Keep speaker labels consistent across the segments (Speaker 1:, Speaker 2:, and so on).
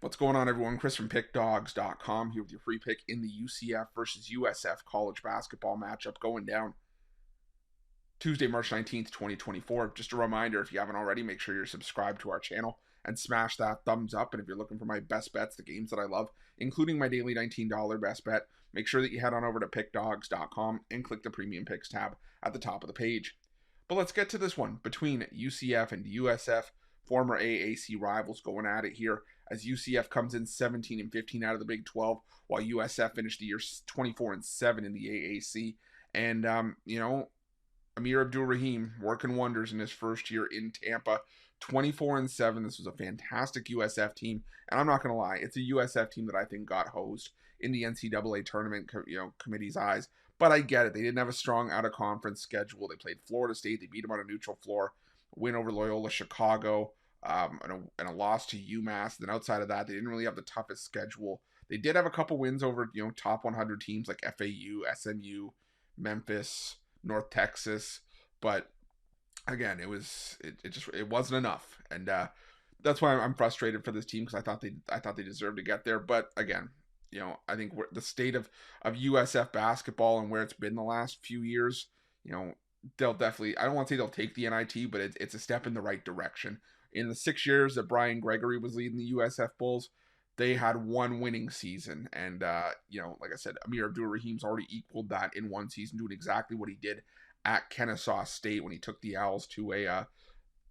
Speaker 1: What's going on, everyone? Chris from Pickdawgz.com here with your free pick in the UCF versus USF college basketball matchup going down Tuesday, March 19th, 2024. Just a reminder, if you haven't already, make sure you're subscribed to our channel and smash that thumbs up. And if you're looking for my best bets, the games that I love, including my daily $19 best bet, make sure that you head on over to Pickdawgz.com and click the Premium Picks tab at the top of the page. But let's get to this one between UCF and USF, former AAC rivals going at it here, as UCF comes in 17-15 out of the Big 12, while USF finished the year 24-7 in the AAC. And Amir Abdul-Rahim working wonders in his first year in Tampa, 24-7. This was a fantastic USF team, and I'm not gonna lie, it's a USF team that I think got hosed in the NCAA tournament, committee's eyes. But I get it. They didn't have a strong out-of-conference schedule. They played Florida State. They beat them on a neutral floor. Win over Loyola Chicago, and a loss to UMass. Then outside of that, they didn't really have the toughest schedule. They did have a couple wins over top 100 teams like FAU, SMU, Memphis, North Texas. But again, it wasn't enough, and that's why I'm frustrated for this team, because I thought they deserved to get there. But again, I think the state of USF basketball and where it's been the last few years, they'll definitely, I don't want to say they'll take the NIT, but it's a step in the right direction. In the 6 years that Brian Gregory was leading the USF Bulls, they had one winning season. And, like I said, Amir Abdul-Rahim's already equaled that in one season, doing exactly what he did at Kennesaw State when he took the Owls to an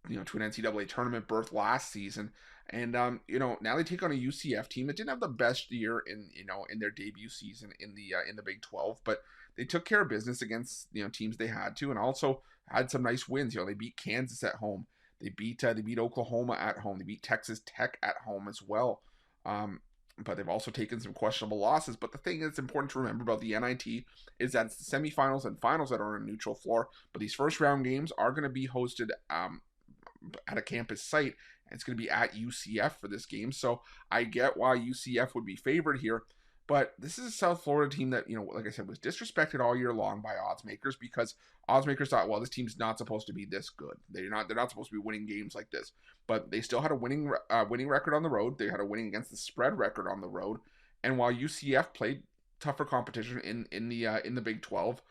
Speaker 1: NCAA tournament berth last season. And now they take on a UCF team that didn't have the best year in their debut season in the Big 12, but they took care of business against teams they had to, and also had some nice wins. They beat Kansas at home, they beat Oklahoma at home, they beat Texas Tech at home as well. But they've also taken some questionable losses. But the thing that's important to remember about the NIT is that it's the semifinals and finals that are on a neutral floor. But these first round games are going to be hosted at a campus site, and it's going to be at UCF for this game. So I get why UCF would be favored here, but this is a South Florida team that, like I said, was disrespected all year long by odds makers, because odds makers thought, well, this team's not supposed to be this good. They're not supposed to be winning games like this. But they still had a winning record on the road. They had a winning against the spread record on the road. And while UCF played tougher competition in the Big 12,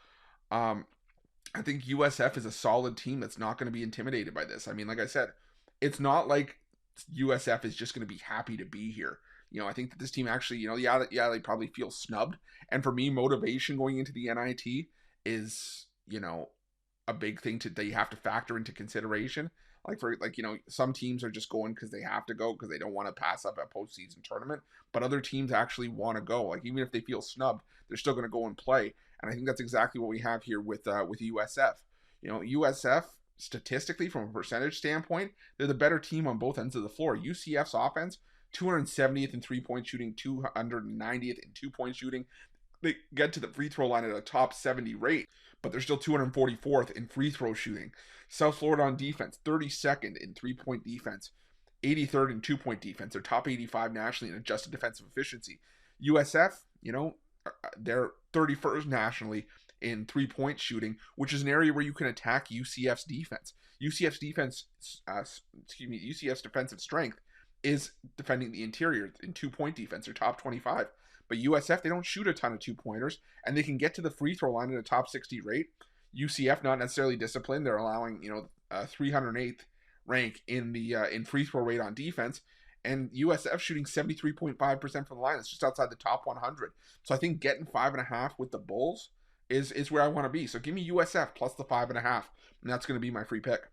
Speaker 1: I think USF is a solid team that's not going to be intimidated by this. I mean, like I said, it's not like USF is just going to be happy to be here. I think that this team actually, they probably feel snubbed. And for me, motivation going into the NIT is, a big thing that you have to factor into consideration. Some teams are just going because they have to go, because they don't want to pass up a postseason tournament. But other teams actually want to go. Even if they feel snubbed, they're still going to go and play. And I think that's exactly what we have here with USF. USF, statistically, from a percentage standpoint, they're the better team on both ends of the floor. UCF's offense, 270th in three-point shooting, 290th in two-point shooting. They get to the free throw line at a top 70 rate, but they're still 244th in free throw shooting. South Florida on defense, 32nd in three-point defense, 83rd in two-point defense. They're top 85 nationally in adjusted defensive efficiency. USF, they're 31st nationally in three-point shooting, which is an area where you can attack UCF's defense. UCF's defensive strength is defending the interior in two-point defense. They're top 25. But USF, they don't shoot a ton of two-pointers, and they can get to the free throw line at a top 60 rate. UCF, not necessarily disciplined. They're allowing, 308th rank in free throw rate on defense. And USF shooting 73.5% from the line. It's just outside the top 100. So I think getting 5.5 with the Bulls is where I want to be. So give me USF plus the 5.5, and that's going to be my free pick.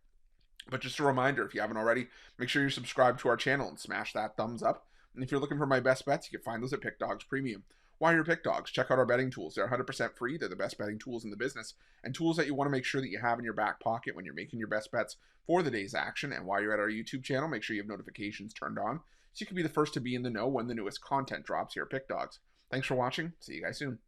Speaker 1: But just a reminder, if you haven't already, make sure you're subscribed to our channel and smash that thumbs up. And if you're looking for my best bets, you can find those at Pick Dawgz Premium. While you're Pick Dawgz, check out our betting tools. They're 100% free. They're the best betting tools in the business, and tools that you want to make sure that you have in your back pocket when you're making your best bets for the day's action. And while you're at our YouTube channel, make sure you have notifications turned on so you can be the first to be in the know when the newest content drops here at Pick Dawgz. Thanks for watching. See you guys soon.